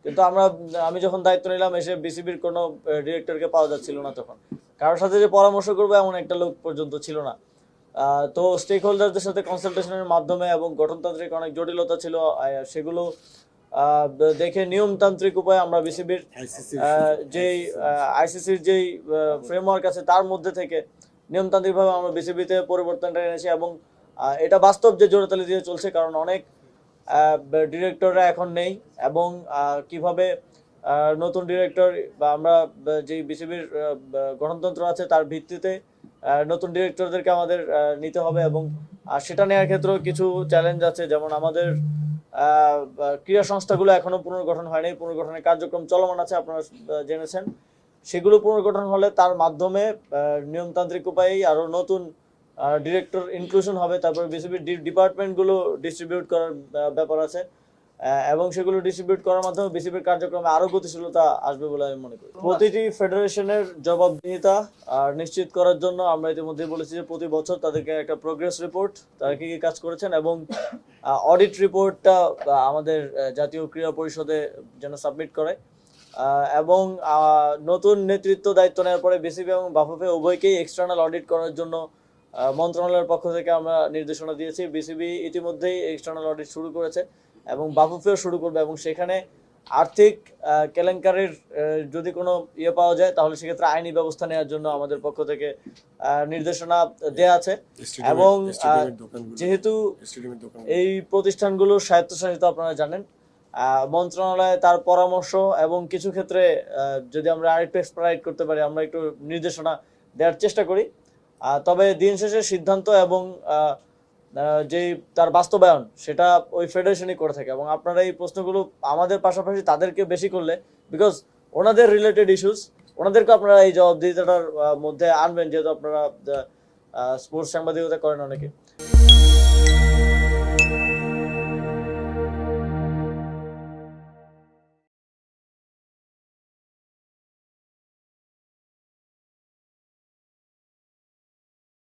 কিন্তু আমি যখন দায়িত্ব নিলাম এসে বিসিবির কোনো ডিরেক্টরকে পাওয়া যাচ্ছিল না, তখন কারোর সাথে যে পরামর্শ করবো এমন একটা লোক পর্যন্ত ছিল না। তো স্টেক হোল্ডারদের সাথে কনসালটেশনের মাধ্যমে এবং গঠনতান্ত্রিক অনেক জটিলতা ছিল, সেগুলো দেখে নিয়মতান্ত্রিক উপায়ে আমরা বিসিবির যেই আইসিসির যেই ফ্রেমওয়ার্ক আছে তার মধ্যে থেকে নিয়মতান্ত্রিকভাবে আমরা বিসিবিতে পরিবর্তনটা এনেছি। এবং এটা বাস্তব যে জোরতালি দিয়ে চলছে, কারণ অনেক ডিরেক্টররা এখন নেই। এবং কিভাবে নতুন ডিরেক্টর বা আমরা যেই বিসিবির গঠনতন্ত্র আছে তার ভিত্তিতে নতুন ডিরেক্টরদেরকে আমাদের নিতে হবে। এবং সেটা নেওয়ার ক্ষেত্রেও কিছু চ্যালেঞ্জ আছে, যেমন আমাদের ক্রীড়া সংস্থাগুলো এখনো পুনর্গঠন হয়নি, পুনর্গঠনের কার্যক্রম চলমান আছে, আপনারা জেনেছেন। সেগুলো পুনর্গঠন হলে তার মাধ্যমে নিয়মতান্ত্রিক উপায়েই আরো নতুন ডিরেক্টর ইনক্লুশন হবে। তারপর বিসিবির ডিপার্টমেন্টগুলো ডিস্ট্রিবিউট করার ব্যাপার আছে, এবং সেগুলো ডিস্ট্রিবিউট করার মাধ্যমে বিসিবির কার্যক্রমে আরো গতিশীলতা আসবে বলে আমি মনে করি। প্রতিটি ফেডারেশনের জবাবদিহিতা নিশ্চিত করার জন্য আমরা ইতিমধ্যে বলেছি যে প্রতি বছর তাদেরকে একটা প্রোগ্রেস রিপোর্ট, তারা কি কি কাজ করেছেন এবং অডিট রিপোর্টটা আমাদের জাতীয় ক্রীড়া পরিষদে যেন সাবমিট করে। এবং নতুন নেতৃত্ব দায়িত্ব নেওয়ার পরে বিসিবি এবং বাফুফে উভয়কেই এক্সটার্নাল অডিট করার জন্য মন্ত্রণালয়ের পক্ষ থেকে আমরা নির্দেশনা দিয়েছি। বিসিবি ইতিমধ্যেই এক্সটার্নাল অডিট শুরু করেছে এবং বাফুফেও শুরু করবে, এবং সেখানে আর্থিক কেলেঙ্কারির যদি কোনো পাওয়া যায় তাহলে সেক্ষেত্রে আইনি ব্যবস্থা নেওয়ার জন্য আমাদের পক্ষ থেকে নির্দেশনা দেয়া আছে। এবং যেহেতু এই প্রতিষ্ঠানগুলো স্বায়ত্তশাসিত, আপনারা জানেন, মন্ত্রণালয় তার পরামর্শ এবং কিছু ক্ষেত্রে যদি আমরা আরেকটু এক্সপ্লাইট করতে পারি, আমরা একটু নির্দেশনা দেওয়ার চেষ্টা করি। তবে দিন শেষে সিদ্ধান্ত এবং যেই তার বাস্তবায়ন সেটা ওই ফেডারেশনই করে থাকে। এবং আপনারা এই প্রশ্নগুলো আমাদের পাশাপাশি তাদেরকে বেশি করলে, বিকজ ওনাদের রিলেটেড ইস্যুস, ওনাদেরকে আপনারা এই জবাবদিহিতাটার মধ্যে আনবেন, যেহেতু আপনারা স্পোর্টস সাংবাদিকতা করেন অনেকে।